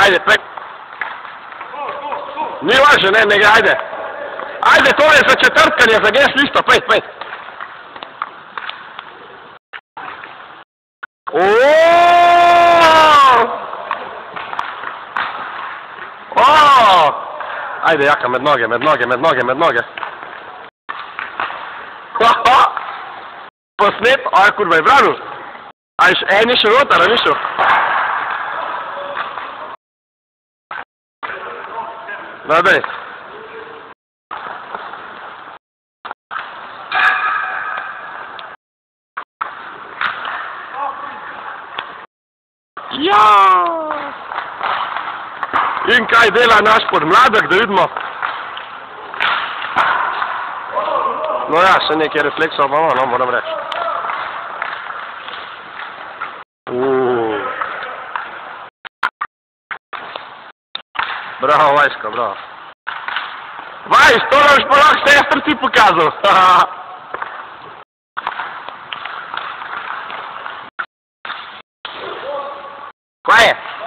Ajde, prek... Nije važno, ne gre, ajde. Ajde, to je za četrtkanje, za ges listo, pet. Ajde, Jaka, med noge. Posnet, aj kurva je branil. Aj, ni šel notar, ni šel. Daj. Ja! In kaj dela naš podmladek, da vidimo? No ja, še nekaj refleksov imamo, no, moram reči. Bravo, Vajsko, bravo. Vajs, to nam pa lahko sestrci pokazal. Kaj je?